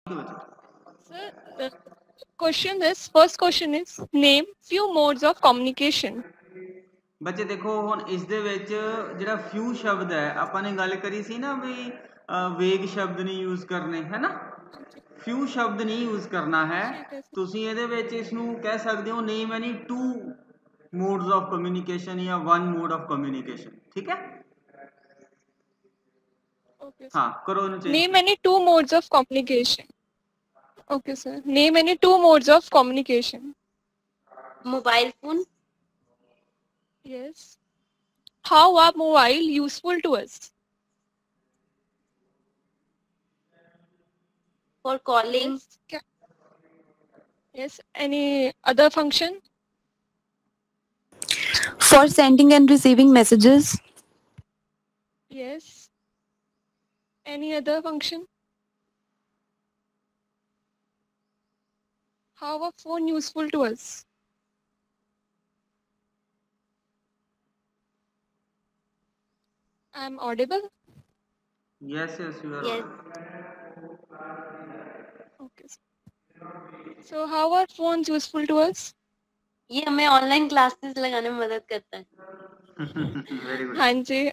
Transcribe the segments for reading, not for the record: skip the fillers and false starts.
Sir, the first question is name few modes of communication. ਬੱਚੇ ਦੇਖੋ ਹੁਣ ਇਸ ਦੇ ਵਿੱਚ ਜਿਹੜਾ few ਸ਼ਬਦ ਹੈ ਆਪਾਂ ਨੇ ਗੱਲ ਕਰੀ ਸੀ ਨਾ ਵੀ ਵੇਗ ਸ਼ਬਦ ਨਹੀਂ ਯੂਜ਼ ਕਰਨੇ ਹੈ ਨਾ few ਸ਼ਬਦ ਨਹੀਂ ਯੂਜ਼ ਕਰਨਾ ਹੈ ਤੁਸੀਂ ਇਹਦੇ ਵਿੱਚ ਇਸ ਨੂੰ ਕਹਿ ਸਕਦੇ ਹੋ name any two modes of communication ਜਾਂ one mode of communication ਠੀਕ ਹੈ Okay, हाँ करो name any two modes of communication. Okay, sir. Name any two modes of communication. Mobile phone. Yes. How are mobile useful to us? For calling. Yes. Yes. Any other function? For sending and receiving messages. Yes. Any other function? How are phone useful to us? I'm audible? Yes, you are. Yes. Okay. So how are phones useful to us? ये हमें online classes लगाने में मदद करता है. Very good. हाँ जी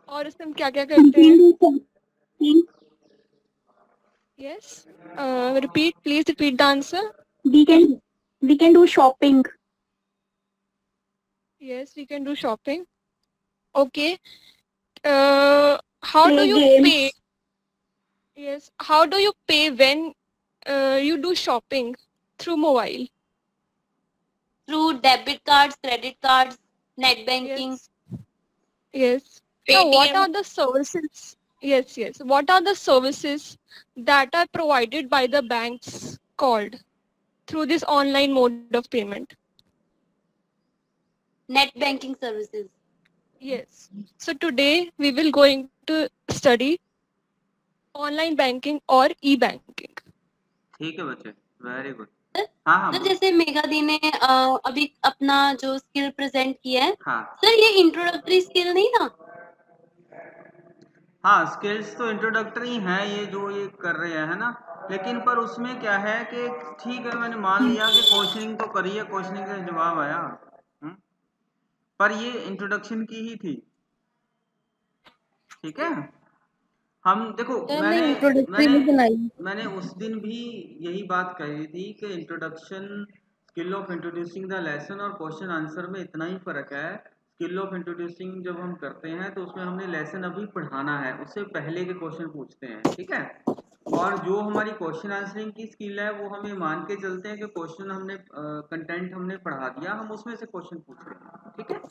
और इसमें हम क्या क्या करते हैं? Yes. Please repeat the answer. We can do shopping. Yes, we can do shopping. Okay. How do you pay? Yes. How do you pay when you do shopping through mobile? Through debit cards, credit cards, net banking. Yes. Now, what are the services? Yes. What are the services that are provided by the banks called through this online mode of payment? Net banking services. Yes. So today we will going to study online banking or e-banking. ठीक है बच्चे, very good. हाँ, तो जैसे मेघा दी ने अभी अपना जो स्किल प्रेजेंट किया है, हाँ. सर ये इंट्रोडक्टरी स्किल नहीं था? हाँ, स्किल्स तो इंट्रोडक्टरी हैं ये जो ये कर रहे हैं है ना, लेकिन पर उसमें क्या है कि ठीक है मैंने मान लिया कि क्वेश्चनिंग तो करी है, क्वेश्चनिंग का जवाब आया, पर ये इंट्रोडक्शन की ही थी, ठीक है. हम देखो मैंने उस दिन भी यही बात कही थी कि introduction skill of introducing the lesson और क्वेश्चन आंसर में इतना ही फर्क है. स्किल ऑफ इंट्रोड्यूसिंग जब हम करते हैं तो उसमें हमने लेसन अभी पढ़ाना है, उससे पहले के क्वेश्चन पूछते हैं, ठीक है. और जो हमारी क्वेश्चन आंसरिंग की स्किल है वो हमें मान के चलते हैं कि क्वेश्चन हमने कंटेंट हमने पढ़ा दिया, हम उसमें से क्वेश्चन पूछ रहे हैं, ठीक है,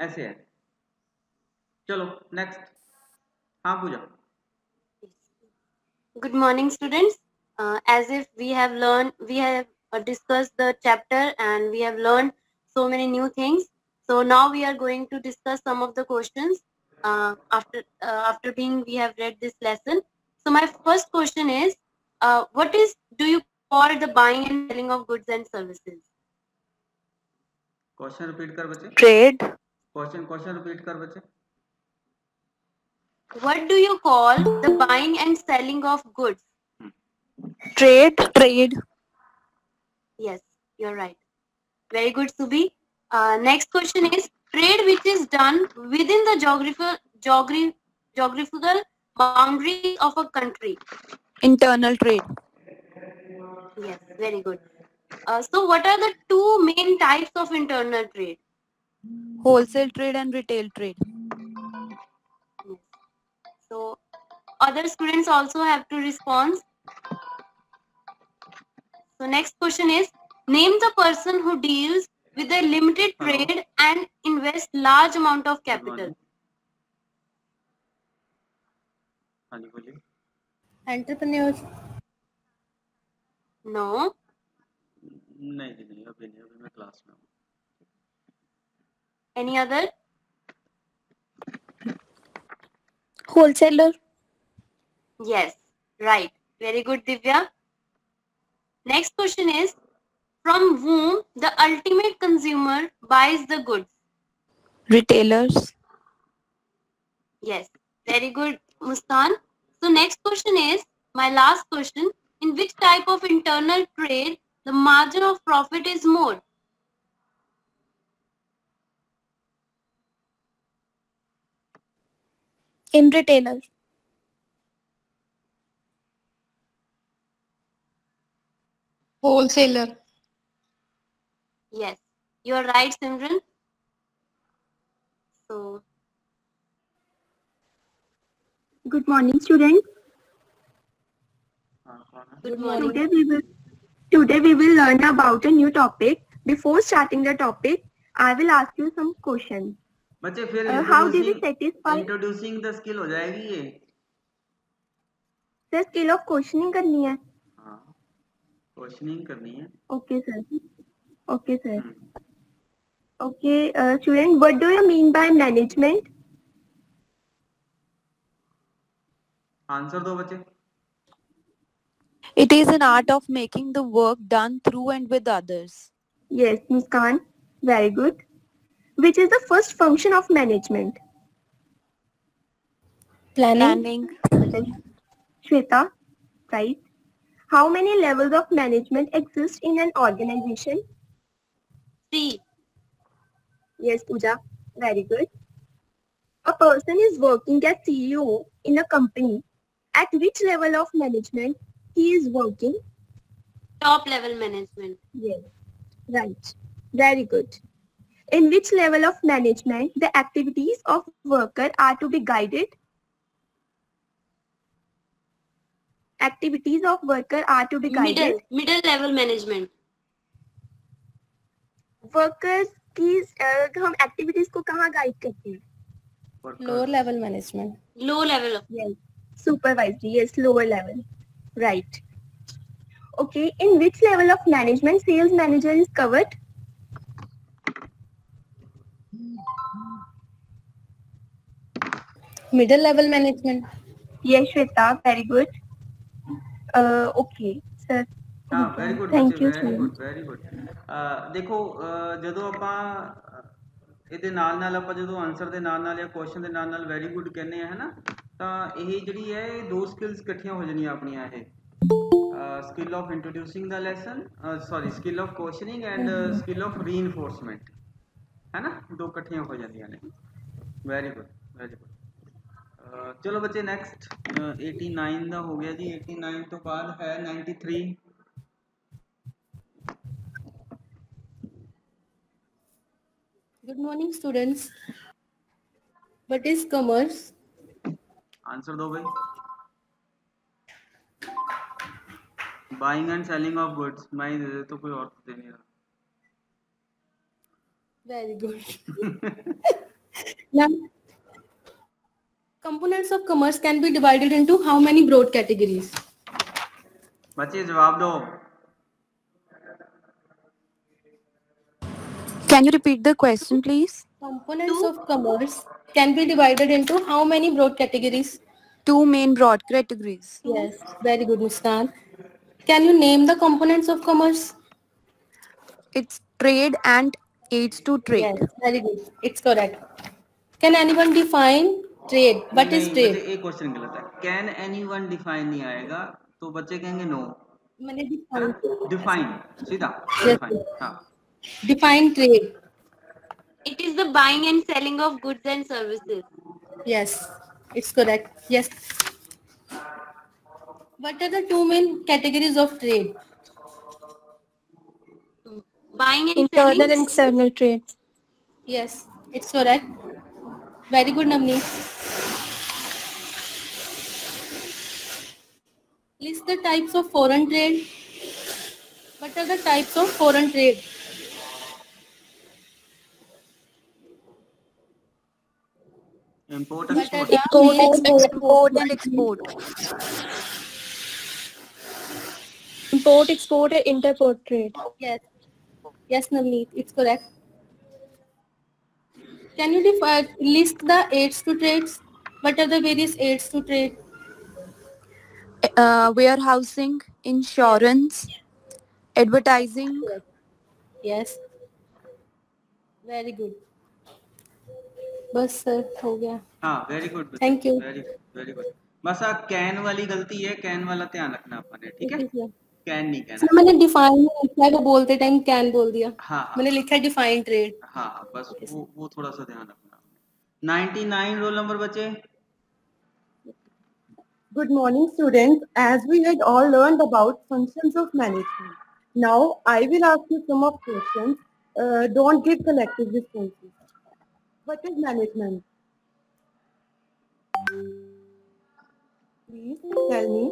ऐसे है. चलो नेक्स्ट. हाँ पूजा. Good morning, students. As if we have discussed the chapter and we have learned so many new things. So now we are going to discuss some of the questions after we have read this lesson. So my first question is, what do you call the buying and selling of goods and services? Question repeat कर बच्चे. Trade. Question repeat कर बच्चे. What do you call the buying and selling of goods? Trade. Yes, you're right. Very good, Subi. Next question is, trade which is done within the geographical boundaries of a country. Internal trade. Yes, very good. So what are the two main types of internal trade? Wholesale trade and retail trade. Yes. So other students also have to respond. So next question is, name the person who deals with a limited trade and invest large amount of capital. Entrepreneurs. No. नहीं अभी मैं class में हूँ. Any other? Wholesaler. Yes, right. Very good, Divya. Next question is, from whom the ultimate consumer buys the goods? Retailers. Yes, very good, Muskan. So next question is my last question. In which type of internal trade the margin of profit is more? In retainer. Wholesaler. Yes, you are right, Simran. So Good morning, students. good morning. Today we will learn about a new topic. Before starting the topic, I will ask you some questions. बच्चे फिर How do we satisfy introducing the skill हो जाएगी ये? the skill of questioning करनी है? हाँ, questioning करनी है. Okay, sir. Okay, sir. Okay, student, what do you mean by management? Answer दो बच्चे. It is an art of making the work done through and with others. Yes, Muskan. Very good. Which is the first function of management? Planning. Shweta, right? How many levels of management exist in an organization? 3. Yes, Pooja. Very good. A person is working as CEO in a company. At which level of management he is working? Top level management. Yes. Right. Very good. In which level of management the activities of worker are to be guided? Activities of worker are to be guided. Middle level management. Workers की हम activities को कहाँ guide करते हैं? Lower level management. Low level of. Yes. Supervisory. Yes, lower level. Right. Okay. In which level of management sales manager is covered? Middle level management. Yes, Shweta. Very good. Okay, sir. ਹਾਂ very good Thank ਬੱਚੇ, you, very sir. Good, very good. ਦੇਖੋ ਜਦੋਂ ਆਪਾਂ ਇਹਦੇ ਨਾਲ ਆਪਾਂ ਜਦੋਂ answer ਦੇ ਨਾਲ ਜਾਂ ਕੁਐਸਚਨ ਦੇ ਨਾਲ ਵੈਰੀ ਗੁੱਡ ਕਹਿੰਦੇ ਆ ਹਨਾ, ਤਾਂ ਇਹ ਜਿਹੜੀ ਹੈ ਇਹ ਦੋ ਸਕਿੱਲਸ ਇਕੱਠੀਆਂ ਹੋ ਜਾਣੀਆਂ ਆਪਣੀਆਂ. ਇਹ ਸਕਿੱਲ ਆਫ ਇੰਟਰੋਡਿਊਸਿੰਗ ਦਾ lesson, sorry skill of questioning and skill of reinforcement, ਹੈ ਨਾ, ਦੋ ਇਕੱਠੀਆਂ ਹੋ ਜਾਂਦੀਆਂ ਨੇ. Very good, very good. ਚਲੋ ਬੱਚੇ ਨੈਕਸਟ 89 ਦਾ ਹੋ ਗਿਆ ਜੀ. 89 ਤੋਂ ਬਾਅਦ ਹੈ 93. Good morning, students. What is commerce? Answer दो भाई. Buying and selling of goods. मैं ही दे दे तो कोई और दे नहीं रहा. Very good. Now, components of commerce can be divided into how many broad categories? बच्चे जवाब दो. Can you repeat the question, please? Components of commerce can be divided into how many broad categories? 2 main broad categories. Yes, very good, Muskan. Can you name the components of commerce? It's trade and aids to trade. Yes, very good. It's correct. Can anyone define trade? What is नहीं, trade? बच्चे एक question गलत है. Can anyone define नहीं आएगा तो बच्चे कहेंगे नो. मैंने define. डिफाइन सीधा Yes. डिफाइन. हाँ. Define trade. It is the buying and selling of goods and services. Yes, it's correct. Yes. What are the two main categories of trade? Buying and Internal selling. and external trade. Yes, it's correct. Very good, Navneet. List the types of foreign trade. What are the types of foreign trade? Import What are export. the Import and export. Import, export, and interport trade. Yes. Yes, Navneet, it's correct. Can you list the aids to trades? What are the various aids to trade? Warehousing, insurance, advertising. Yes. Very good. बस sir हो गया. हाँ very good. Thank you. Very good. Very good. बस can वाली गलती है, can वाला ध्यान रखना अपन ने, ठीक है? कैन नहीं कहना। सर मैंने डिफाइन लिखा है, वो बोलते टाइम कैन बोल दिया। हाँ मैंने लिखा है डिफाइन ट्रेड। हाँ, बस वो थोड़ा सा ध्यान रखना। 99 रोल नंबर बचे। Good morning, students. As we had all learned about functions of management, now I will ask you some of questions. Don't give collective responses. What is management? Please tell me.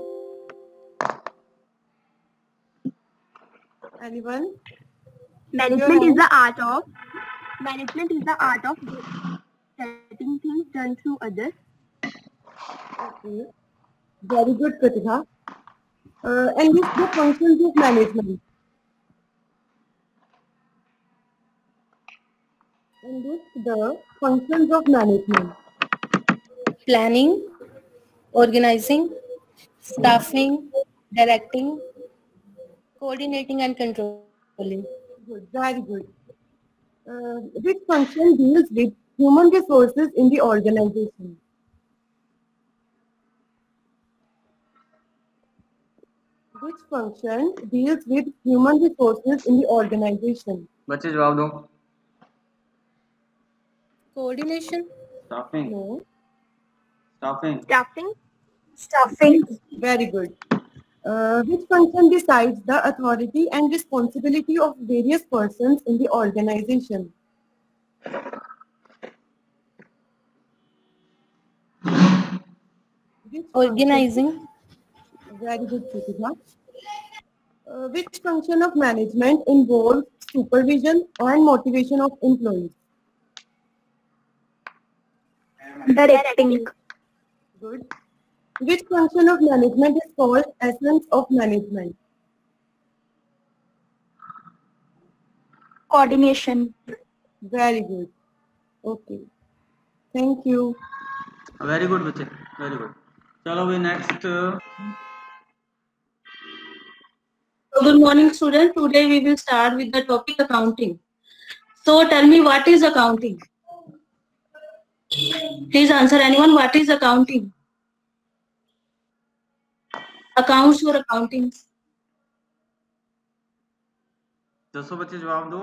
Anyone? Management is the art of getting things done through others. Okay. Very good, Pratibha. And list the functions of management. And list the functions of management. Planning, organizing, staffing, directing, coordinating and controlling. Good, very good. Which function deals with human resources in the organization? Which function deals with human resources in the organization? बच्चे जवाब दो। Coordination. Staffing. No. Staffing. Very good. Which function decides the authority and responsibility of various persons in the organization? Organizing. Very good, Pratibha. Which function of management involves supervision and motivation of employees? Directing. Good. Which function of management is called essence of management? Coordination. Very good. Okay. Thank you. Very good बच्चे, very good. चलो भाई next. Good morning, students. Today we will start with the topic accounting. So tell me, what is accounting? Please answer anyone. What is accounting? Accounts or accounting? दसों बच्चे जवाब दो।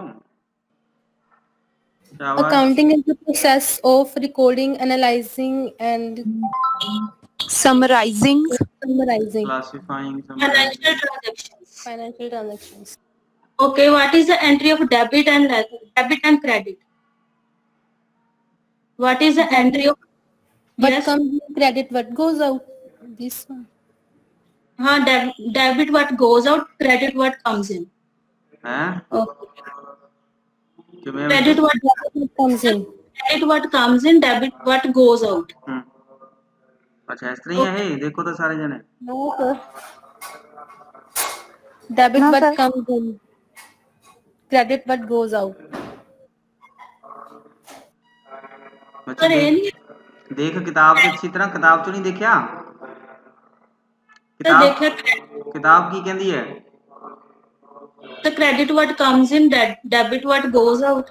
Accounting is the process of recording, analyzing, and Summarizing. Classifying. financial transactions. Okay, what is the entry of debit and credit? What is the entry of what comes in credit? What goes out? This one. हाँ, debit what goes out, credit what comes in. हैं? Credit what comes in. Credit what comes in, debit what goes out. अच्छा इस तरह है, देखो तो सारे जने। No sir. Debit No, what sir. comes in, credit what goes out. बच्चे देख किताब की अच्छी तरह, किताब तो नहीं देखा? किताब की कहती है the credit what comes in, debit what goes out.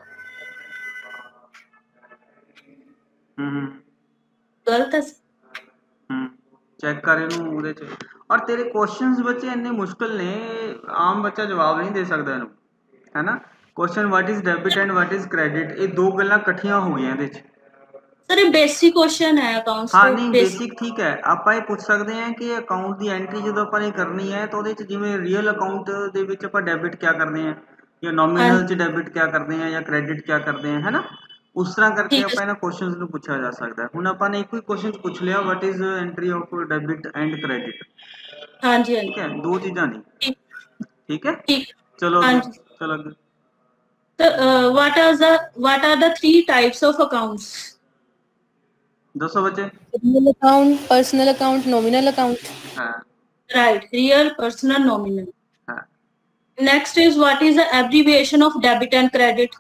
गलत है। चेक कर ਇਹਨੂੰ ਉਹਦੇ ਚ। और तेरे क्वेश्चंस बच्चे ਇੰਨੇ मुश्किल ने, आम बच्चा जवाब नहीं दे ਸਕਦਾ ਇਹਨੂੰ, है ना? Question what is debit and what is credit, ਇਹ ਦੋ ਗੱਲਾਂ ਇਕੱਠੀਆਂ ਹੋ ਗਈਆਂ ਇਹਦੇ ਚ। ਸਰ ਇਹ ਬੇਸਿਕ ਕੁਐਸਚਨ ਹੈ ਅਕਾਊਂਟਸ ਹਾਂ ਨਹੀਂ ਬੇਸਿਕ ਠੀਕ ਹੈ। ਆਪਾਂ ਇਹ ਪੁੱਛ ਸਕਦੇ ਹਾਂ ਕਿ ਅਕਾਊਂਟ ਦੀ ਐਂਟਰੀ ਜਦੋਂ ਆਪਾਂ ਨੇ ਕਰਨੀ ਹੈ ਤਾਂ ਉਹਦੇ ਚ ਜਿਵੇਂ ਰੀਅਲ ਅਕਾਊਂਟ ਦੇ ਵਿੱਚ ਆਪਾਂ ਡੈਬਿਟ ਕਿਆ ਕਰਦੇ ਹਾਂ, ਜਾਂ ਨੋਮੀਨਲ ਚ ਡੈਬਿਟ ਕਿਆ ਕਰਦੇ ਹਾਂ, ਜਾਂ ਕ੍ਰੈਡਿਟ ਕਿਆ ਕਰਦੇ ਹਾਂ, है ना? ਉਸ ਤਰ੍ਹਾਂ ਕਰਕੇ ਆਪਾਂ ਇਹਨਾਂ ਕੁਐਸਚਨਸ ਨੂੰ ਪੁੱਛਿਆ ਜਾ ਸਕਦਾ। ਹੁਣ ਆਪਾਂ ਨੇ ਇੱਕੋ ਹੀ ਕੁਐਸਚਨ ਪੁੱਛ ਲਿਆ, what is entry of debit and credit. हाँ जी, ठीक है, दो चीज़ां नहीं। ठीक है, चलो चलो। what are the three types of accounts? दसो बच्चे। Real account, personal account, nominal account. हाँ Right, real, personal, nominal. हाँ। Next is what is the abbreviation of debit and credit?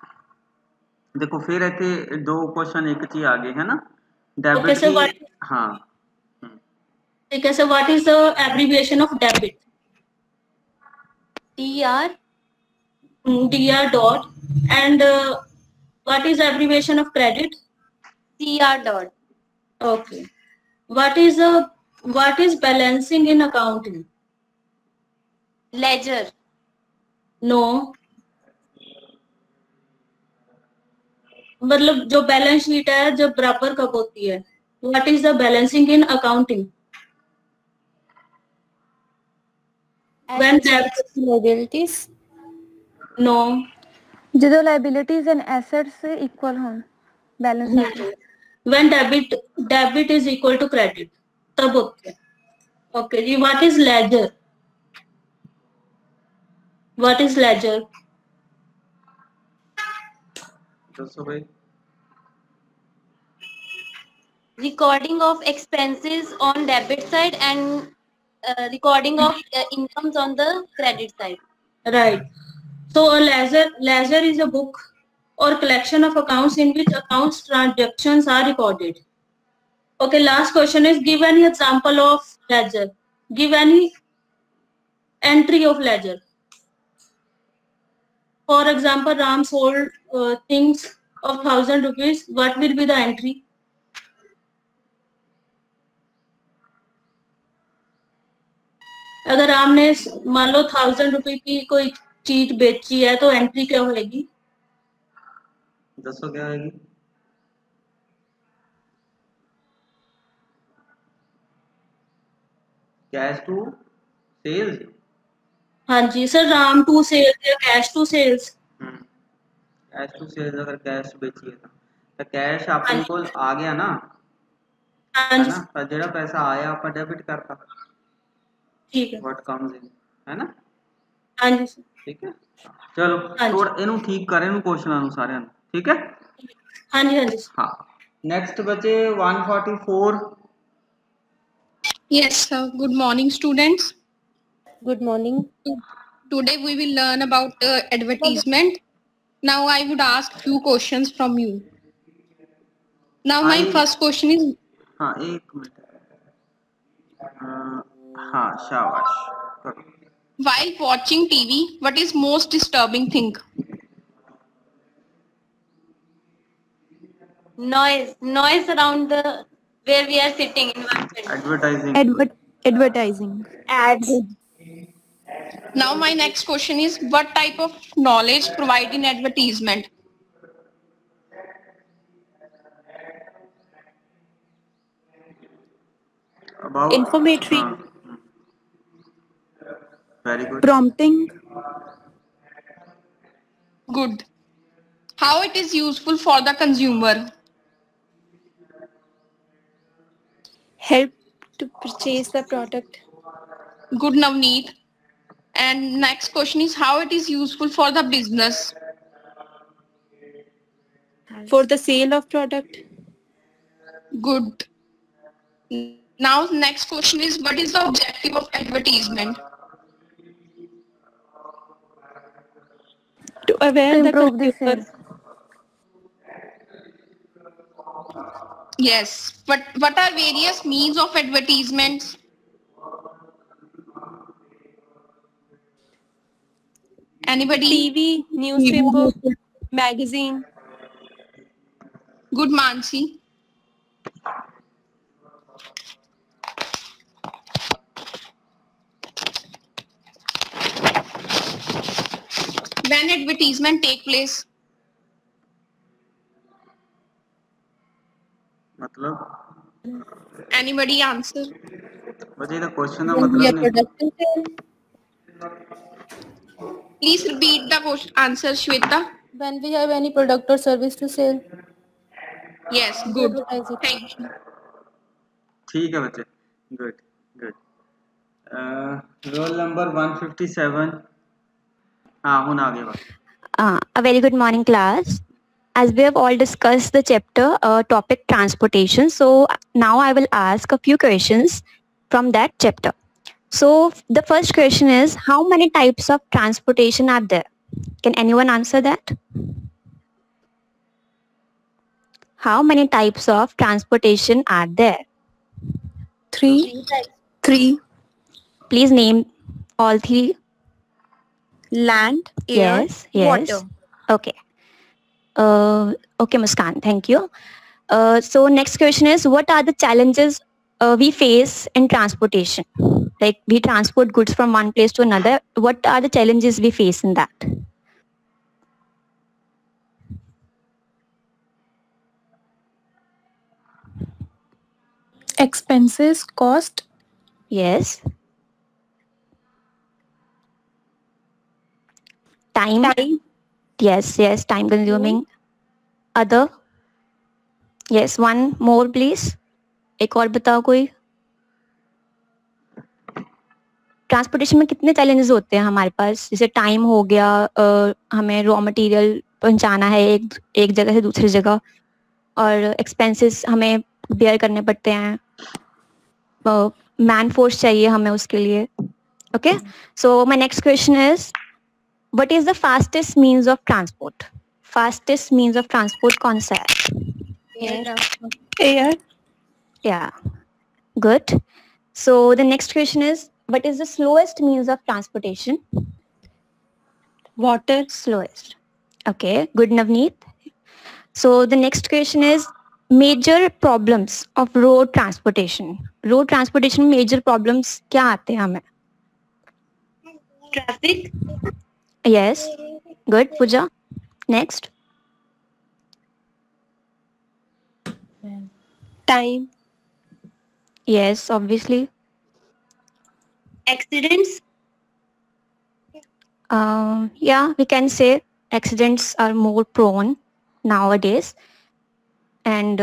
देखो फिर इतने दो क्वेश्चन एक ही आ गए, है ना? डेबिट की हाँ ठीक है sir, what is the abbreviation of debit? DR dot. And what is abbreviation of credit? CR dot. Okay. What is balancing in accounting? Ledger. No. मतलब जो बैलेंस शीट है जब बराबर कब होती है? What is the balancing in accounting? When liabilities. No. जो liabilities and assets से equal हों, balance. When debit is equal to credit, तब होती है. Okay ji, what is ledger? What is ledger? Recording of expenses on debit side and recording of incomes on the credit side. Right. So a ledger is a book or collection of accounts in which accounts transactions are recorded. Okay, last question is, give any example of ledger. Give any entry of ledger. For example, Ram sold things of 1,000 rupees. What will be the entry? अगर राम ने मान लो 1,000 रुपए की कोई चीज बेची है तो एंट्री क्या होगी? दसो क्या होगी? Cash to sales. हाँ जी सर, राम टू सेल्स या cash to sales? Cash to sales अगर कैश बेची है तो कैश अपने को आ गया ना, है ना, तो जेड़ा पैसा आया आप डेबिट करता, ठीक है, व्हाट कम्स इन, है ना? हाँ जी सर, ठीक है, चलो थोड़ा इनू ठीक करें इन क्वेश्चनां नु सारे, ठीक है? हाँ जी, हाँ जी। हाँ, नेक्स्ट बचे 144। Yes sir, good morning students. Good morning. Today we will learn about advertisement. Now I would ask few questions from you. Now my first question is, हाँ एक मिनट, हाँ शाबाश करो। while watching TV, what is most disturbing thing? Noise around the where we are sitting. Advertising. Advertising. Ads. Now my next question is, what type of knowledge provide in advertisement? About informatory. Very good. Prompting. Good. How it is useful for the consumer? Help to purchase the product. Good, Navneet. And next question is, how it is useful for the business? For the sale of product. Good. Now next question is, what is the objective of advertisement? To aware the consumer. Yes. What are various means of advertisements? Anybody? TV, newspaper, magazine. Good, Mansi. When advertisement take place? मतलब Anybody answer? बच्चे का question का मतलब नहीं। Please repeat the question, answer, Shweta. When we have any product or service to sell. Yes, good. Thank you. ठीक है बच्चे, good good. Roll number 157। हाँ हुन आगे बात। A very good morning class. As we have all discussed the chapter topic transportation, so now I will ask a few questions from that chapter. So the first question is, how many types of transportation are there? Can anyone answer that? How many types of transportation are there? Three. Please name all three. Land, air, yes. water. Okay. Okay, Muskan, thank you. So next question is, what are the challenges we face in transportation? Like we transport goods from one place to another. What are the challenges we face in that? Expenses, cost. Yes. Time. Yes, time consuming. Other. Yes, one more please. एक और बताओ कोई. Transportation में कितने challenges होते हैं हमारे पास? जैसे टाइम हो गया, हमें रॉ मटेरियल पहुंचाना है एक जगह से दूसरी जगह, और एक्सपेंसेस हमें बेयर करने पड़ते हैं, मैन फोर्स चाहिए हमें उसके लिए. Okay, so my next question is what is the fastest means of transport? Fastest means of transport कौन सा है? Air. Yeah, good. So the next question is, what is the slowest means of transportation? Water. Slowest. Okay, good, Navneet. So the next question is, major problems of road transportation. Road transportation में major problems क्या आते हैं हमें? Traffic. Yes, good, Pooja. Next. Time. Yes, obviously. Accidents. Yeah, we can say accidents are more prone nowadays. And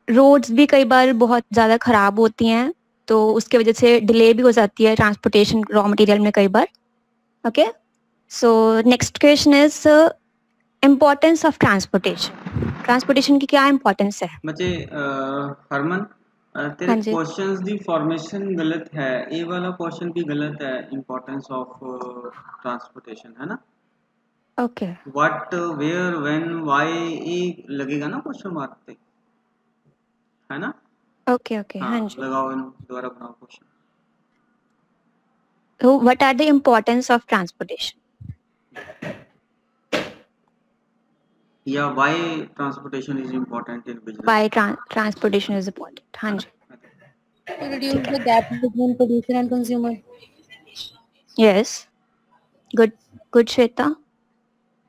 roads भी कई बार बहुत ज़्यादा ख़राब होती हैं, तो उसके वजह से डिले भी हो जाती है ट्रांसपोर्टेशन रॉ मटेरियल में कई बार. Okay, so next question is importance of transportation. Transportation की क्या इम्पोर्टेंस है? बच्चे हरमन, तेरे क्वेश्चंस दी फॉर्मेशन गलत है. ए वाला क्वेश्चन भी गलत है, इम्पोर्टेंस ऑफ ट्रांसपोर्टेशन, है ना? Okay. What, where, when, why, ये लगेगा ना क्वेश्चन मार्क पे, है ना? ओके. हाँ जी, लगाओ, दोबारा बनाओ question. So what are the importance of transportation? या why transportation is important in business? Why transportation is important? हाँ जी. To reduce the gap between producer and consumer. Yes. Good, Shweta.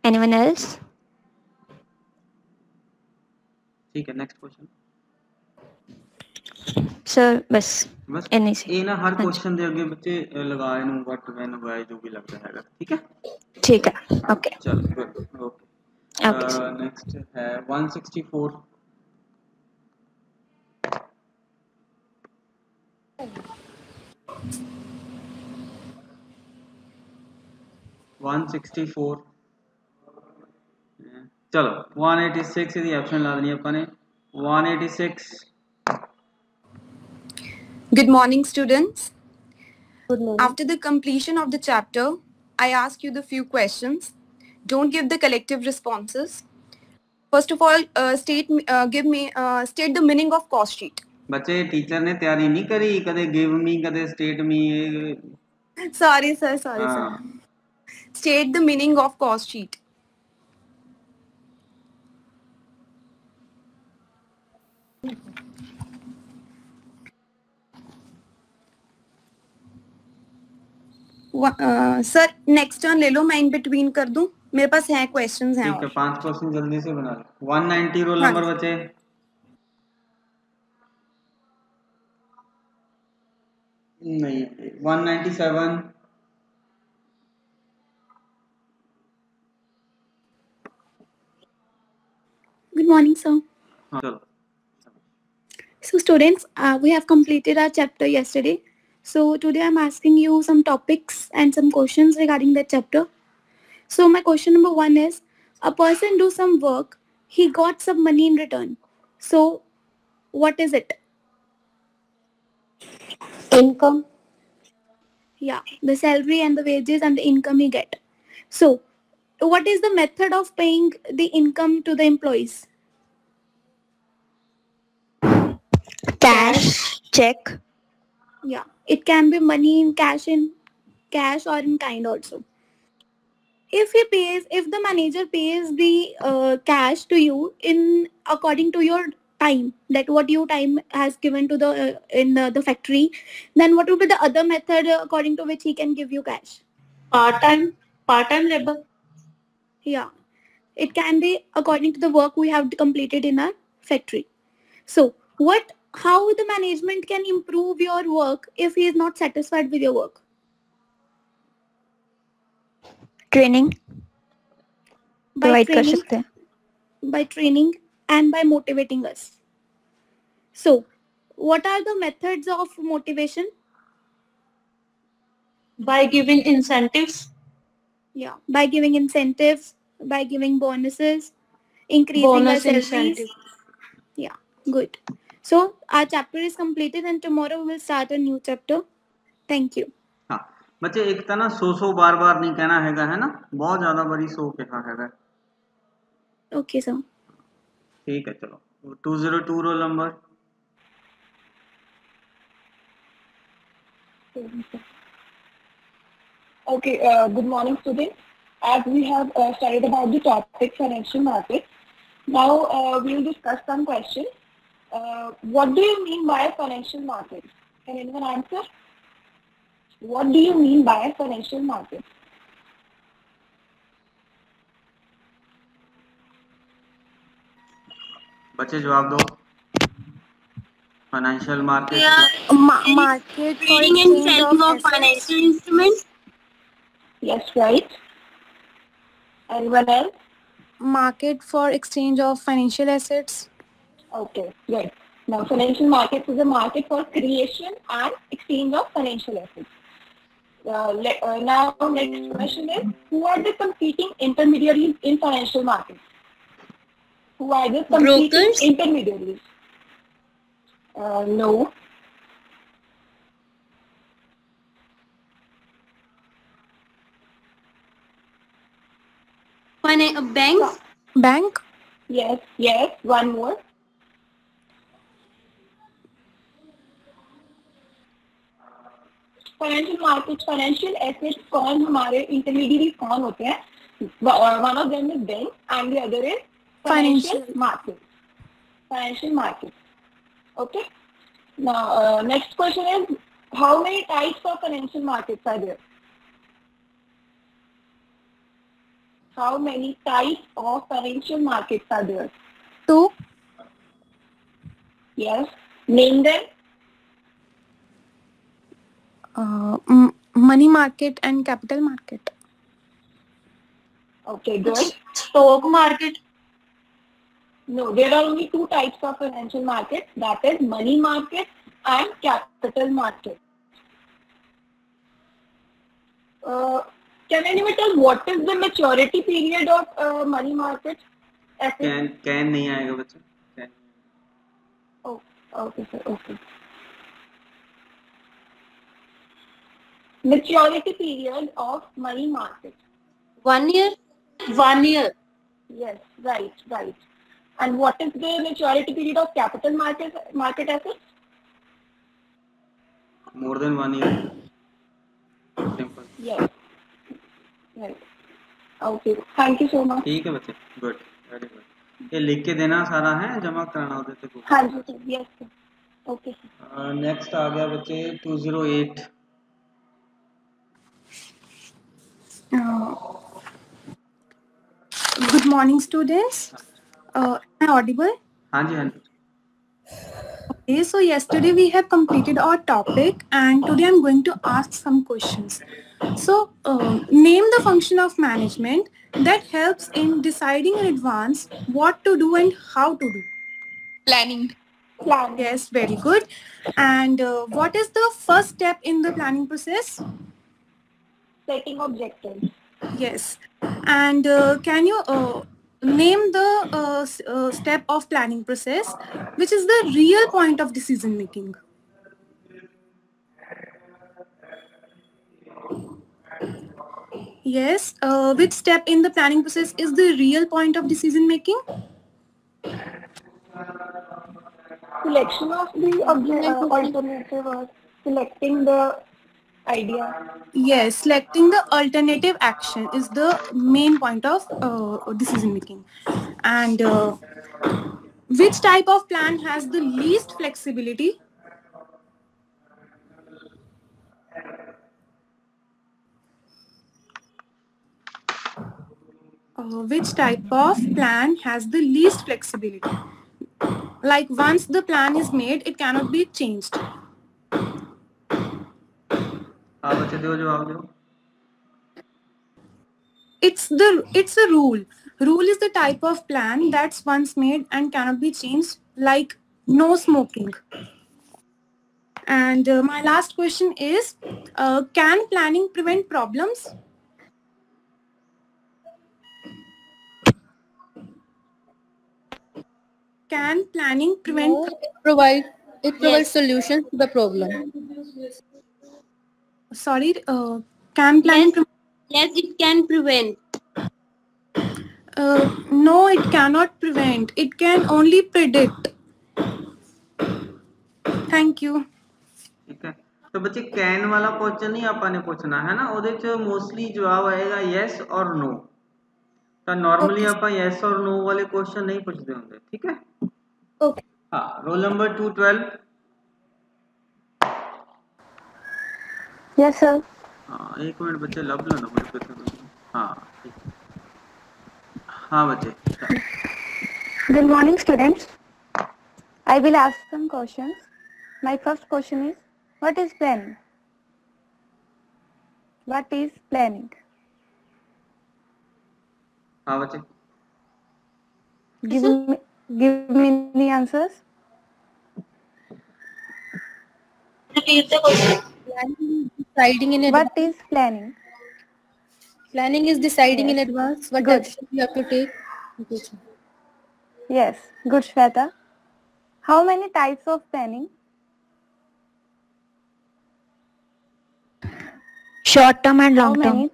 Anyone else? ठीक है, next question. Sir बस इन्हीं से. ये ना हर question दे अगे बच्चे लगा इनू व्हाट, व्हेन, व्हाई जो भी लगता है. ठीक है. ओके. चलो, गुड. ओके. नेक्स्ट है 164. चलो 186 ਦੀ ਆਪਸ਼ਨ ਲਾ ਦੇਣੀ ਆਪਾਂ ਨੇ. 186. Good morning, students. Good morning. After the completion of the chapter, I ask you the few questions. Don't give the collective responses. First of all, state the meaning of cost sheet. बच्चे teacher ने तैयारी नहीं करी, कदे give me कदे state me. Sorry sir. State the meaning of cost sheet. Sir next turn ले लो, मैं in between कर दूं, मेरे पास है क्वेश्चंस हैं. ठीक है, 5 क्वेश्चन जल्दी से बना लो. 190 रोल नंबर बचे. नहीं, 197. Good morning, sir. चलो. So students, we have completed our chapter yesterday. So today I'm asking you some topics and some questions regarding that chapter. So my question number 1 is, a person do some work, he got some money in return. So what is it? Income. Yeah, the salary and the wages and the income he get. So what is the method of paying the income to the employees? Cash, check. Yeah, it can be money in cash or in kind also. If the manager pays the cash to you in according to your time, that what your time has given to the in the factory, then what will be the other method according to which he can give you cash? Part-time labor. Yeah, it can be according to the work we have completed in our factory. So how the management can improve your work if he is not satisfied with your work? Training provide कर सकते हैं. By training and by motivating us. So what are the methods of motivation? By giving incentives. Yeah, by giving incentives, by giving bonuses, increasing our salaries. Incentive. Yeah, good. So our chapter is completed and tomorrow we will start a new chapter. Thank you. हाँ बच्चे एक तो ना सो बार बार नहीं कहना हैगा, है ना, बहुत ज्यादा बड़ी सो कहा हैगा. Okay sir. ठीक है, चलो 202 roll number. Okay, good morning students. As we have studied about the topic financial market, now we will discuss some questions. What do you mean by financial market? Can anyone answer? What do you mean by financial market? बच्चे जवाब दो. Financial market. Market trading and selling of financial instruments. Yes, right. Anyone else? Market for exchange of financial assets. Okay, good. Now, financial markets is a market for creation and exchange of financial assets. Now, next question is, who are the competing intermediaries in financial markets? Who are the competing Brokers? intermediaries? No. Banks? Bank. Yes, yes. One more. Financial markets, financial assets, कौन हमारे intermediaries कौन होते हैं? One of them is bank and the other is financial market. Financial market. Okay. Now, next question is, how many types of financial markets are there? How many types of financial markets are there? 2. Yes. Name them. Money market and capital market. Okay, good. Stock market. No, there are only 2 types of financial market, that is money market and capital market. Can anyone tell what is the maturity period of money market? Can नहीं आएगा बच्चे. Can. Oh, okay sir, okay. Maturity period of money market. 1 year? 1 year. Yes, right. And what is the maturity period of capital market assets? More than 1 year. Simple. Yes. Right. Okay. Thank you so much. ठीक है बच्चे. Good, very good. ये लिख के देना सारा है, जमा कराना होता है तो. हाँ जी sir. Yes sir. Okay. Next आ गया बच्चे 208. Good morning, students. Am I audible? हाँ जी, हाँ जी. Okay, so yesterday we have completed our topic and today I'm going to ask some questions. So, name the function of management that helps in deciding in advance what to do and how to do. Planning. Yes, very good. And what is the first step in the planning process? Setting objectives. Yes. And can you name the step of planning process, which is the real point of decision making? Yes. Which step in the planning process is the real point of decision making? Selection of the alternative or selecting the idea. Yes, selecting the alternative action is the main point of decision making. And Which type of plan has the least flexibility? Which type of plan has the least flexibility? Like once the plan is made, it cannot be changed. बच्चे दो जवाब दो. It's a rule. Rule is the type of plan that's once made and cannot be changed, like no smoking. And my last question is, can planning prevent problems? Can planning prevent? No, it provides solutions to the problem. Sorry, can planning? Yes, it can prevent. No, it cannot prevent. It can only predict. Thank you. ठीक है, तो बच्चे can वाला question नहीं आपने पूछना है ना, ਉਹਦੇ ਚ मोस्टली जवाब आएगा यस और नो. ਤਾਂ ਨਾਰਮਲੀ ਆਪਾਂ ਯੈਸ ਔਰ ਨੋ ਵਾਲੇ ਕੁਐਸਚਨ ਨਹੀਂ ਪੁੱਛਦੇ ਹੁੰਦੇ. ਠੀਕ ਹੈ. ओके. ਹਾਂ, ਰੋਲ ਨੰਬਰ 212. Yes sir. हाँ, एक मिनट बच्चे लब लो ना मुझे कुछ. हाँ ठीक है. हाँ बच्चे. Good morning, students. I will ask some questions. My first question is, what is planning? What is planning? हाँ बच्चे. Give me the answers. Repeat the question. Deciding in advance. What is planning? Planning is deciding in advance what action you have to take. Yes, good, Shweta. How many types of planning? Short term and long term.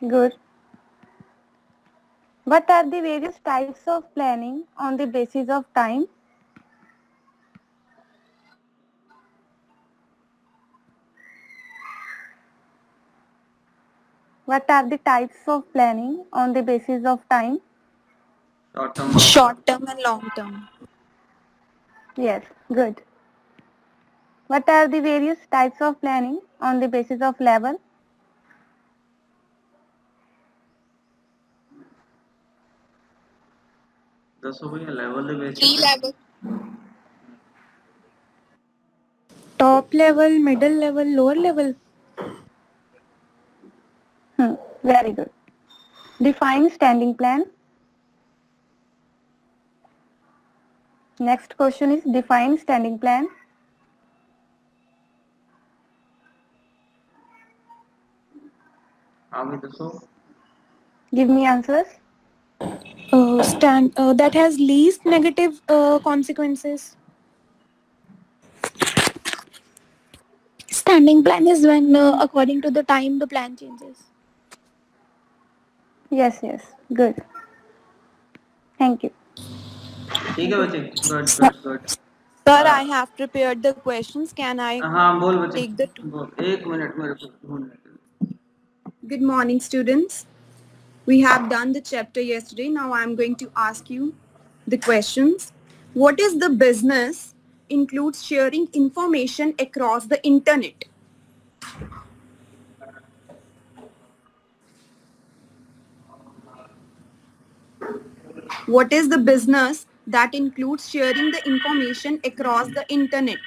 Good. What are the various types of planning on the basis of time? What are the types of planning on the basis of time? Short term and long term. Yes, good. What are the various types of planning on the basis of level? दसो भैया level they basis. 3 level. Top level, middle level, lower level. Very good. Define standing plan. Next question is define standing plan. आगे दसो. Give me answers. That has least negative consequences. Standing plan is when according to the time the plan changes. Yes, good. Thank you. ठीक है बच्चे. Good. Sir, I have prepared the questions. Can I हाँ बोल बच्चे. take the बोल. एक minute मेरे को ढूंढने. Good morning, students. We have done the chapter yesterday. Now I am going to ask you the questions. What is the business includes sharing information across the internet? What is the business that includes sharing the information across the internet?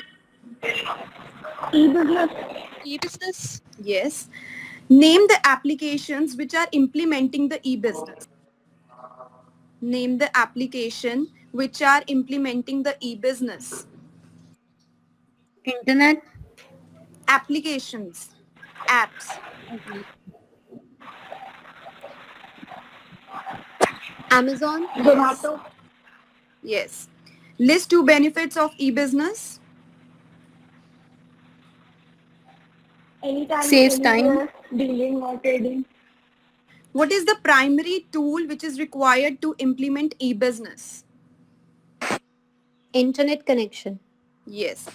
E-business. Yes. Name the applications which are implementing the e-business. Name the application which are implementing the e-business. Internet. Applications. Apps. Amazon. Zomato. Yes. List 2 benefits of e-business. Anytime. Saves time. Dealing or trading. What is the primary tool which is required to implement e-business? Internet connection. Yes.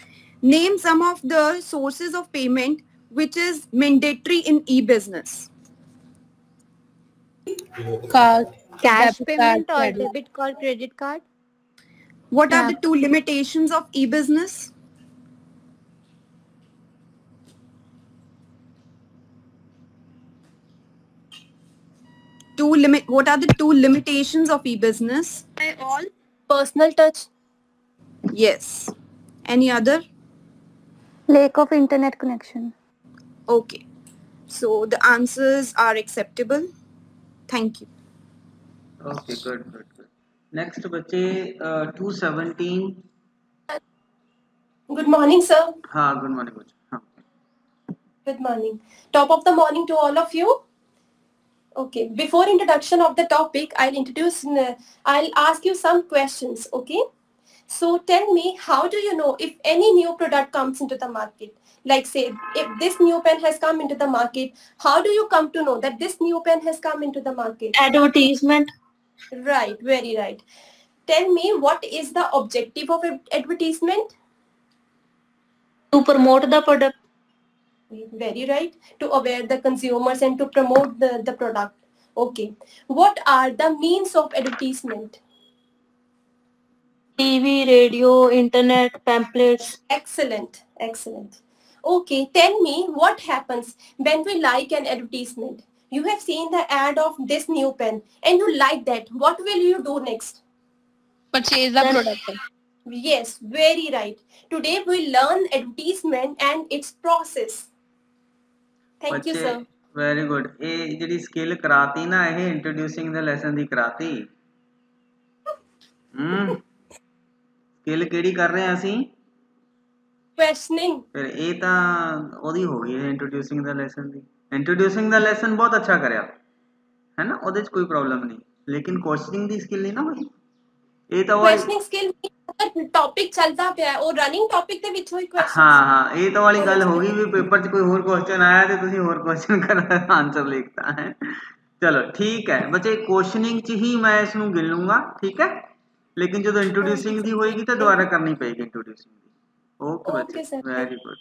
Name some of the sources of payment which is mandatory in e-business. Card. Cash Debit payment card, or credit. debit card, credit card? What are Yeah. the two limitations of e-business? What are the two limitations of e-business? All. Personal touch. Yes. Any other? Lack of internet connection. Okay. So the answers are acceptable. Thank you. Okay, good. Next बच्चे 217. Good morning, sir. हाँ, good morning बच्चे. हाँ. Good morning. Top of the morning to all of you. Okay, before introduction of the topic, I'll ask you some questions, okay? So tell me, how do you know if any new product comes into the market? Like say, if this new pen has come into the market, how do you come to know that this new pen has come into the market? Advertisement. Right, very right. Tell me, what is the objective of advertisement? To promote the product. Very right. To aware the consumers and to promote the product. Okay. What are the means of advertisement? TV, radio, internet, pamphlets. Excellent. Excellent. Okay. Tell me what happens when we like an advertisement. You have seen the ad of this new pen and you like that. What will you do next? Purchase the product. Yes, very right. Today we learn advertisement and its process. Thank you, sir. Very good. ਇਹ ਜਿਹੜੀ skill ਕਰਾਤੀ ਨਾ ਇਹ ਇੰਟਰੋਡਿਊਸਿੰਗ ਦਾ lesson ਦੀ ਕਰਾਤੀ skill ਕਿਹੜੀ ਕਰ ਰਹੇ ਆ ਅਸੀਂ ਕੁਐਸਚਨਿੰਗ ਫਿਰ ਇਹ ਤਾਂ ਉਹਦੀ ਹੋ ਗਈ ਇੰਟਰੋਡਿਊਸਿੰਗ ਦਾ ਲੈਸਨ ਦੀ ਇੰਟਰੋਡਿਊਸਿੰਗ ਦਾ ਲੈਸਨ ਬਹੁਤ ਅੱਛਾ ਕਰਿਆ ਹੈ ਨਾ ਉਹਦੇ 'ਚ ਕੋਈ ਪ੍ਰੋਬਲਮ ਨਹੀਂ ਲੇਕਿਨ ਕੁਐਸਚਨਿੰਗ ਦੀ ਸਕਿੱਲ ਨਹੀਂ ਨਾ ਹੋਈ ਇਹ ਤਾਂ ਕੁਐਸਚਨਿੰਗ ਸਕਿੱਲ ਟੌਪਿਕ ਚੱਲਦਾ ਪਿਆ ਉਹ ਰਨਿੰਗ ਟੌਪਿਕ ਦੇ ਵਿੱਚ ਹੋਈ ਕੁਐਸਚਨ ਹਾਂ ਇਹ ਤਾਂ ਵਾਲੀ ਗੱਲ ਹੋ ਗਈ ਵੀ ਪੇਪਰ 'ਚ ਕੋਈ ਹੋਰ ਕੁਐਸਚਨ ਆਇਆ ਤੇ ਤੁਸੀਂ ਹੋਰ ਕੁਐਸਚਨ ਕਰ ਆਨਸਰ ਲਿਖਤਾ ਹੈ ਚਲੋ ਠੀਕ ਹੈ ਬੱਚੇ ਕੁਐਸਚਨਿੰਗ 'ਚ ਹੀ ਮੈਂ ਇਸ ਨੂੰ ਗਿਣ ਲੂੰਗਾ ਠੀਕ ਹੈ ਲੇਕਿਨ ਜਦੋਂ ਇੰਟਰੋਡਿਊਸਿੰਗ ਦੀ ਹੋਏਗੀ ਤਾਂ ਦੁਬਾਰਾ ਕਰਨੀ ਪਏਗੀ ਇੰਟਰੋਡਿਊਸਿੰਗ ਦੀ ओके बच्चे वेरी गुड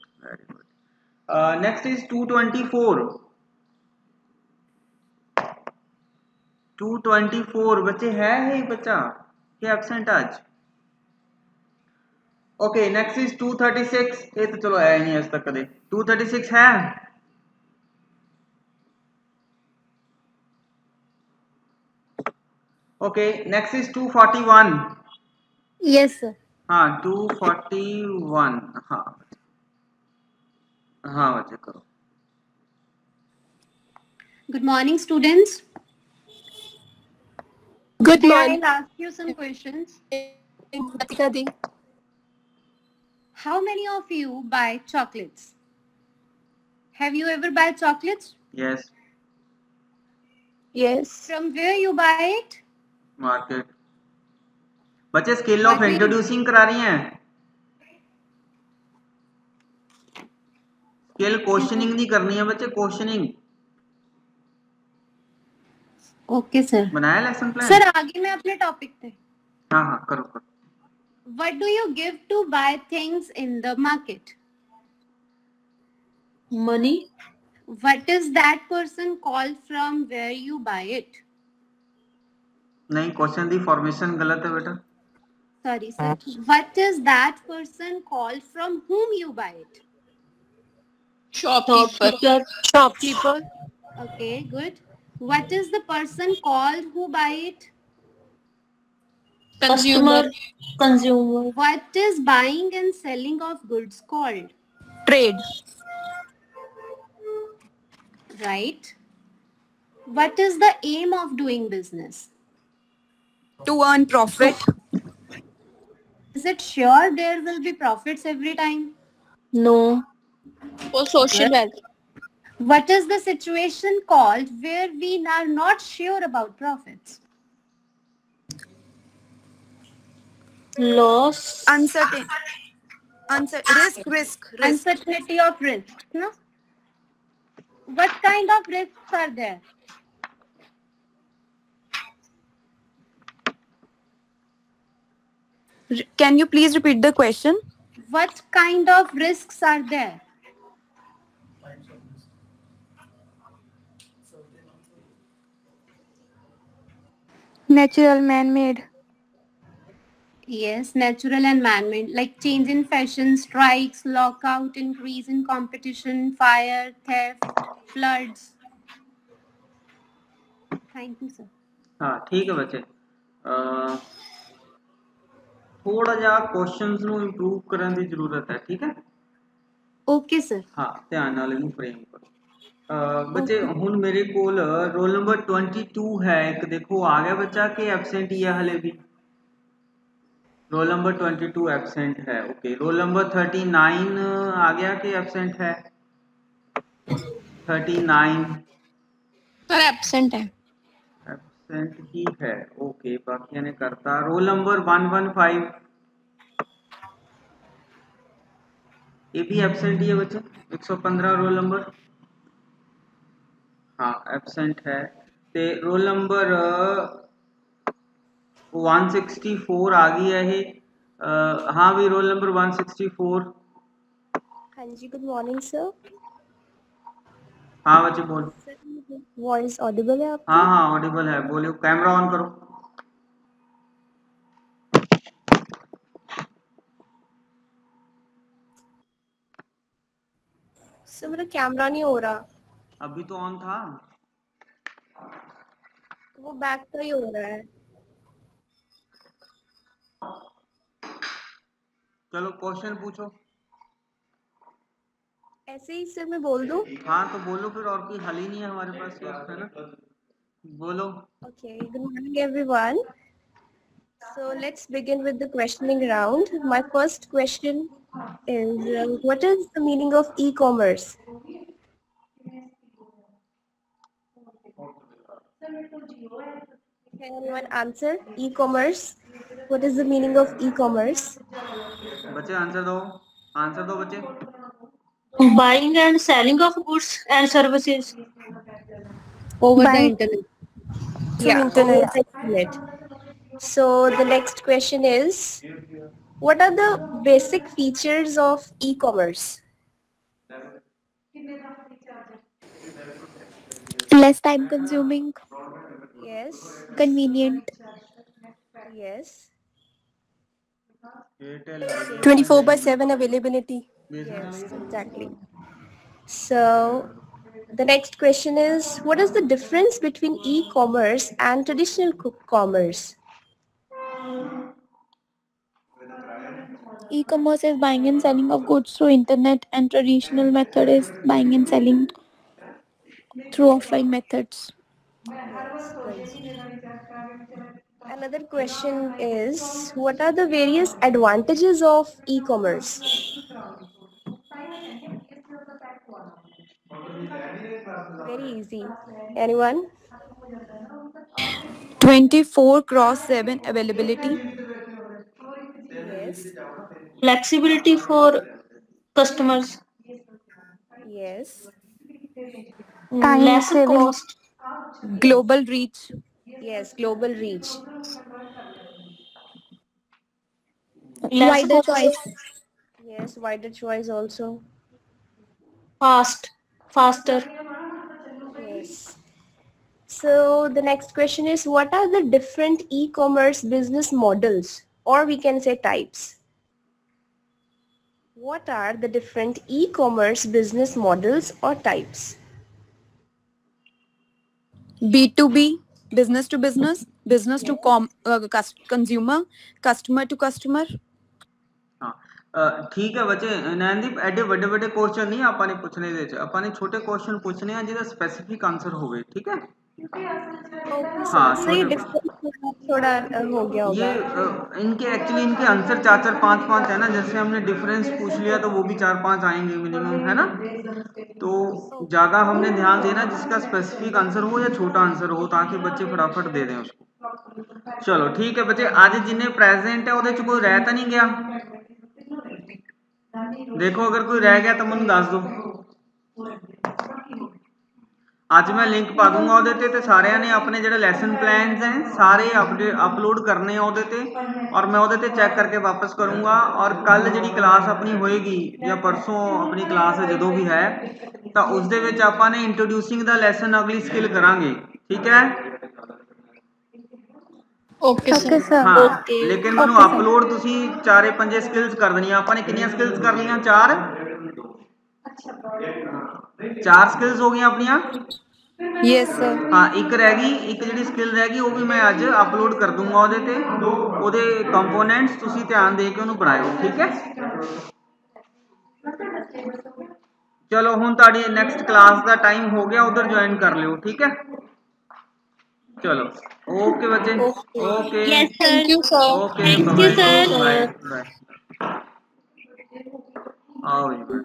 नेक्स्ट इज 224 बच्चे है बच्चा ये एब्सेंट आज ओके नेक्स्ट इज 236 ये तो चलो है नहीं आज तक कदे 236 है okay next is 241 yes sir हाँ 241 हाँ बच्चे करो Good morning, students. Good morning. I'll ask you some questions. How many of you buy chocolates? Have you ever buy chocolates? Yes. Yes. From where you buy it? Market. बच्चे skill of introducing करा रही हैं skill questioning नहीं करनी है बच्चे questioning okay sir बनाया lesson plan sir आगे मैं अपने टॉपिक पे हाँ करो What do you give to buy things in the market? Money. What is that person called from where you buy it? नहीं क्वेश्चन दी फॉर्मेशन गलत है बेटा Sorry, sir. What is that person called from whom you buy it? Shopkeeper. Okay, good. What is the person called who buy it? Consumer. What is buying and selling of goods called? Trade. Right. What is the aim of doing business? To earn profit. Is it sure there will be profits every time? No. For social wealth. What is the situation called where we are not sure about profits? Loss. Risk. Uncertainty of risk. No? What kind of risks are there? Can you please repeat the question? What kind of risks are there? Natural, man-made. Yes, natural and man-made, like change in fashion, strikes, lockout, increase in competition, fire, theft, floods. Thank you, sir. हाँ ठीक है बच्चे, थोड़ा ਜਿਹਾ questions ਨੂੰ improve ਕਰਨ ਦੀ ਜ਼ਰੂਰਤ ਹੈ, ਠੀਕ ਹੈ। Okay sir. ਹਾਂ ਧਿਆਨ ਨਾਲ ਇਹਨੂੰ ਫਰੇਮ ਕਰੋ। ਬੱਚੇ ਹੁਣ ਮੇਰੇ ਕੋਲ ਰੋਲ ਨੰਬਰ 22 ਹੈ ਇੱਕ, ਦੇਖੋ ਆ ਗਿਆ ਬੱਚਾ ਕਿ ਐਬਸੈਂਟ ਹੀ ਹੈ ਹਲੇ ਵੀ। रोल नंबर 22 एब्सेंट है, ओके। रोल नंबर 39 आ गया कि एब्सेंट है? 39 सर एब्सेंट है, एब्सेंट ही है, ओके। बाकी ने करता। रोल नंबर 115 ये भी एब्सेंट ही है बच्चे, 115 रोल नंबर, हाँ एब्सेंट है। ते रोल नंबर 164 आ गई है ये, हाँ भी रोल नंबर 164। हाँ जी, गुड मॉर्निंग सर। हाँ बच्चे बोल। वॉइस ऑडिबल है आपकी? हाँ हाँ ऑडिबल है, बोलियो। कैमरा ऑन करो। सर मेरा कैमरा नहीं हो रहा। अभी तो ऑन था। वो बैक का ही हो रहा है। चलो क्वेश्चन पूछो। ऐसे ही सर मैं बोल दूं? हाँ तो बोलो फिर, और कोई हल ही नहीं है हमारे पास, है ना, बोलो। Okay, good morning everyone. So let's begin with the questioning round. My first question is, what is the meaning of e-commerce? Can anyone answer? E-commerce. What is the meaning of e-commerce? बच्चे answer दो, answer दो बच्चे। Buying and selling of goods and services over the internet. Yeah, over the internet. So the next question is, what are the basic features of e-commerce? Less time consuming. Yes. Convenient. Yes. 24/7 availability. Yes, exactly. So the next question is, what is the difference between e-commerce and traditional commerce? E-commerce is buying and selling of goods through internet, and traditional method is buying and selling through offline methods. Yes, good. Another question is, what are the various advantages of e-commerce? Very easy. Anyone? 24/7 availability. Yes. Flexibility for customers. Yes. Less cost. Global reach. Yes, global reach. Wider choice. Yes, wider choice also. Faster. Yes. So the next question is, what are the different e-commerce business models, or we can say types? What are the different e-commerce business models or types? B2B, business to business, business to consumer, customer to customer. ठीक है बच्चे, नैनदीप एडे बड़े बड़े question नहीं ਆਪਾਂ ਨੇ ਪੁੱਛਣੇ ਦੇ ਚ, ਆਪਾਂ ਨੇ ਛੋਟੇ क्वेश्चन पूछने हैं ਜਿਹਦਾ स्पेसिफिक आंसर होवे, ठीक है। हाँ, सही डिफरेंस थोड़ा हो गया होगा। ये इनके एक्चुअली इनके आंसर 4-4, 5-5 है ना, जैसे हमने डिफरेंस पूछ लिया तो वो भी 4-5 आएंगे मिनिमम, है ना। तो ज्यादा हमने ध्यान देना जिसका स्पेसिफिक आंसर हो या छोटा आंसर हो, ताकि बच्चे फटाफट दे दें उसको। चलो ठीक है बच्चे, आज जिन्हें प्रेजेंट है ਉਹਦੇ ਚ ਕੋਈ ਰਹਿ ਤਾਂ ਨਹੀਂ ਗਿਆ? देखो अगर कोई रह गया तो मैं दस दो। ਅੱਜ मैं लिंक पा दूंगा ਉਹਦੇ ਤੇ ਸਾਰਿਆਂ ਨੇ ਆਪਣੇ ਜਿਹੜੇ ਲੈਸਨ ਪਲਾਨਸ हैं ਸਾਰੇ अपलोड करने हैं ਉਹਦੇ ਤੇ, और मैं ਉਹਦੇ ਤੇ चेक करके वापस करूंगा। और कल ਜਿਹੜੀ क्लास अपनी होएगी ਜਾਂ परसों अपनी क्लास ਜਦੋਂ भी है ਤਾਂ ਉਸ ਦੇ ਵਿੱਚ ਆਪਾਂ ਨੇ इंट्रोड्यूसिंग ਦਾ ਲੈਸਨ अगली स्किल करांगे, ठीक है। ਓਕੇ ਸਰ ਹਾਂ ਲੇਕਿਨ ਮੈਨੂੰ ਅਪਲੋਡ ਤੁਸੀਂ 4-5 ਸਕਿੱਲਸ ਕਰ ਦੇਣੀਆਂ। ਆਪਾਂ ਨੇ ਕਿੰਨੀਆਂ ਸਕਿੱਲਸ ਕਰ ਲਈਆਂ? 4 ਸਕਿੱਲਸ ਹੋ ਗਈਆਂ ਆਪਣੀਆਂ। Yes sir. ਹਾਂ ਇੱਕ ਰਹਿ ਗਈ, ਇੱਕ ਜਿਹੜੀ ਸਕਿੱਲ ਰਹਿ ਗਈ ਉਹ ਵੀ ਮੈਂ ਅੱਜ ਅਪਲੋਡ ਕਰ ਦੂੰਗਾ ਉਹਦੇ ਤੇ। ਉਹਦੇ ਕੰਪੋਨੈਂਟਸ ਤੁਸੀਂ ਧਿਆਨ ਦੇ ਕੇ ਉਹਨੂੰ ਬਣਾਇਓ, ਠੀਕ ਹੈ। ਚਲੋ ਹੁਣ ਤੁਹਾਡੀ ਨੈਕਸਟ ਕਲਾਸ ਦਾ ਟਾਈਮ ਹੋ ਗਿਆ, ਉਧਰ ਜੁਆਇਨ ਕਰ ਲਿਓ, ਠੀਕ ਹੈ। ਚਲੋ ਓਕੇ ਬੱਚੇ, okay Yes, sir. Thank you sir okay Thank you, bye sir. Bye. ਆਓ ਜੀ।